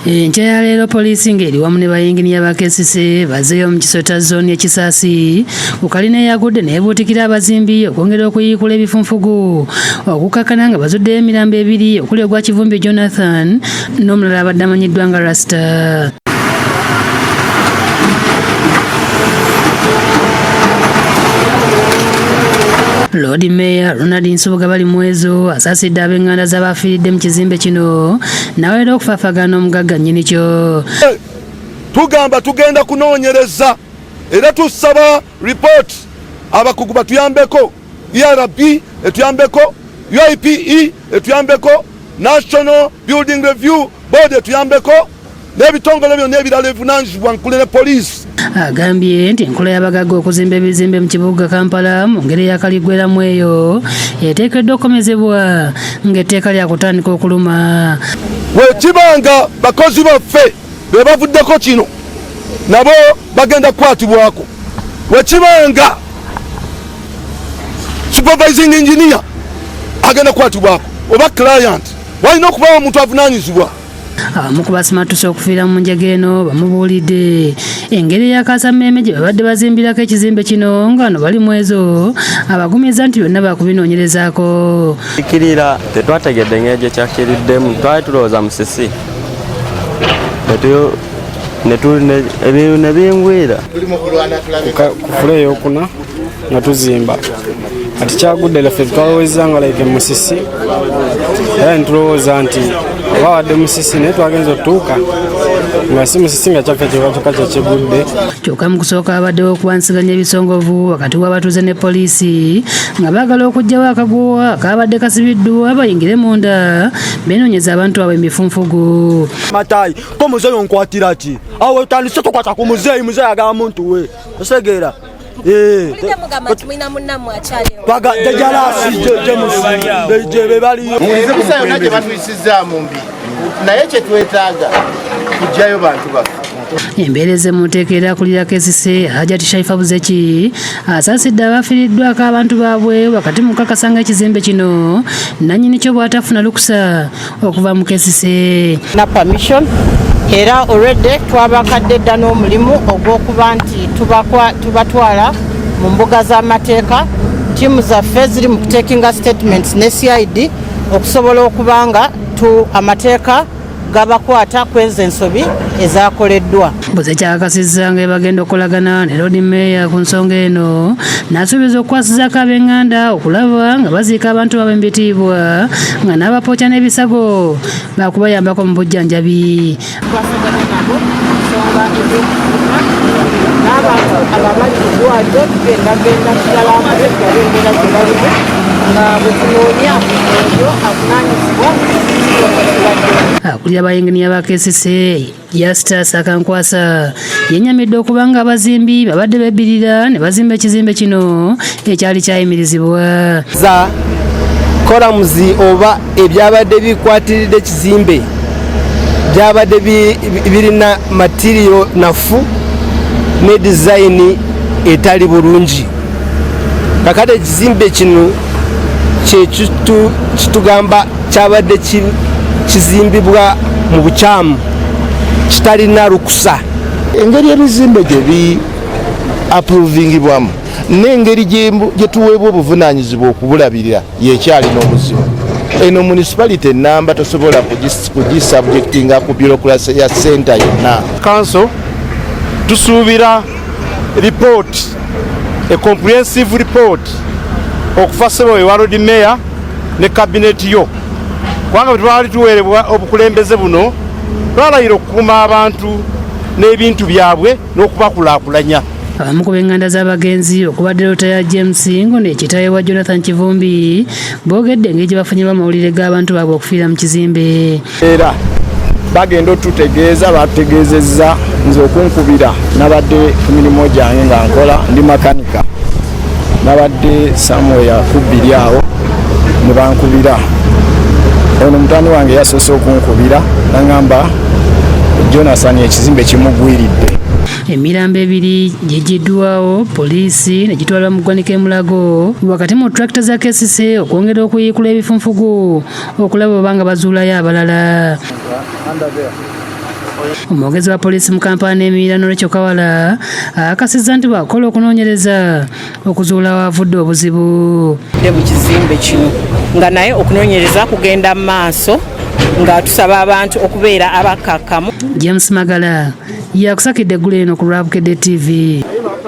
Enkya leero poliisi ng'eri wamu ne bayinginiya ba KCCA bazeeyo mu kisota zooni ekisaasi ku kalina eyagudde neebuutikira abazimbi okwongera okuyiikula ebifunfugu okukakkana nga bazuddeyo emirambo ebiri okuli ogwa Kivumbi Jonathan n'omulala abadde amanyiddwa nga Rasta. Lord Mayor Ronald Nsubuga bali mwezo asaasidde ab'enganda z'abafiiridde mu kizimbe kino n'awera okufaafagana omugagga nnyini-kyo. Tugamba tugenda kunoonyereza era tusaba report abakugu batuyambeko, ERB etuyambeko, UIPE etuyambeko, National Building Review Board etuyambeko n'ebitongole byonna ebirala ebivunaanyizibwa nkule ne poliisi. Agambye nti enkola y'abagagga okuzimba ebizimbe mu kibuga Kampala mu ngeri eyakaliggweramu eyo eteekeddwa okukomezebwa ng'etteeka lyakutandika okuluma. Wekibanga bakozi baffe be bavuddeko kino nabo bagenda kukwatibwako. Wekibanga supervising engineer agenda kukwatibwako oba client walina okubawo omuntu avunaanyizibwa. Abamu ku basimatuse okufiira mu njega eno bamubuulidde engeri eyakasammeeme gye babadde bazimbirako ekizimbe kino nga bano bali mwezo abagumiza nti byonna baakubinoonyerezaako. Ikirira tetwategedde ng'egyo kyakiriddemu twali tulowooza musisi ebintu ne bingwira ku fule ey'okuna nga tuzimba kati kyagudde laffe twalowooza nga like musisi era netulowooza nti oba wadde musisi naye twagenza otuuka nga si musisi nga kyaffe kyokka kyekigudde. Kyokka mu kusooka abaddewo okuwansiganya ebisongovu wakati w'abatuuze ne poliisi nga baagala okuggyawo akaguwa akaabadde kasibiddwa bayingire munda beenoonyeza abantu abwe emifunfugu. Matayi ko muzeeyi onkwatira ki? Awo otandise tokwata ku muzeeyi, muzeeyi agaba muntu we osegeera. Embeera ez'emmuteeka erakulira KCCA Hajati Shaifa Buzeki asaasidde abafiiriddwako abantu baabwe wakati mu kukakasa ng'ekizimbe kino nannyini kyo bw'atafuna lukusa okuva mu KCCA na permission. Era already twabakadde dda n'omulimu ogw'okuba nti tubatwala mu mbuga z'amateeka. Ttiimu zaffe ziri mu kutekinga statements ne CID okusobola okuba nga amateeka gabakwata kweza ensobi ezakoleddwa. Buzeki akakasizza nga bagenda okukolagana ne Lord Mayor ku nsonga eno n'asuubiza okukwasizaako ab'enganda okulaba nga baziika abantu baabwe mu bitiibwa nga n'abapookya n'ebisago baakubayambako mu bujjanjabi. Twasagana nabo ensonga ez'okufuuka n'abantu ababali ku ddwaliro tugendagenda tutalamu ebbalengera gye balimu nga bwe tunoonya oyo avunaanyizibwa akulira abayinginiya ba KCCA Justus Akankwasa yennyamidde okuba nga abazimbi babadde bebbirira ne bazimba ekizimbe kino ekyali kyayimirizibwa. za kolamuzi oba ebyabadde bikwatiridde ekizimbe byabadde birina matiriyo nafu ne dizayini etali bulungi. Kakati ekizimbe kino kitugamba kyabadde kizimbibwa mu bukyamu kitalina lukusa. Engeri ebizimbe gye bi approvingibwamu n'engeri gye tuweebwa obuvunaanyizibwa okubulabirira yekyali n'obuzibu. Eno municipality ennamba tosobola kugisubjectinga ku bureaucracy ya center yonna. Council tusuubira report, a comprehensive report okuva ssebo ewa Lord Mayor ne cabinet yo, kubanga bwe twali tuweerebwa obukulembeze buno twalayira okukuuma abantu n'ebintu byabwe n'okubakulaakulanya. Abamu ku b'enganda z'abagenzi okubadde Lotaya James ngo n'ekitaawe wa Jonathan Kivumbi boogedde engeri gye bafunye amawulire g'abantu baabwe okufiira mu kizimbe. Era bagenda otutegeeza batutegeezezza nze okunkubira nabadde ku mirimu gyange nga nkola ndi makanika nabadde Samuel akubbiri awo ne bankubira. Ono mutani wange yasoose okunkubira nangamba Jonathan ekizimbe kimugwiridde. Emirambo ebiri gyegiddwawo poliisi ne gitwalwa mu ggwanika e Mulago wakati mu tractor za KCCA okwongera okuyiikula ebifunfugu okulaba oba nga bazuulayo abalala. Omwogezi wa poliisi mu Kampala n'Emirira Norechyo Kawala akasizza nti bwakola okunoonyereza okuzuula wavudde obuzibu mu kizimbe kino nga naye okunoonyereza kugenda mu maaso nga tusaba abantu okubeera abakkakkamu. James Magala yakusakidde eggulu eno ku Lwabukedde TV.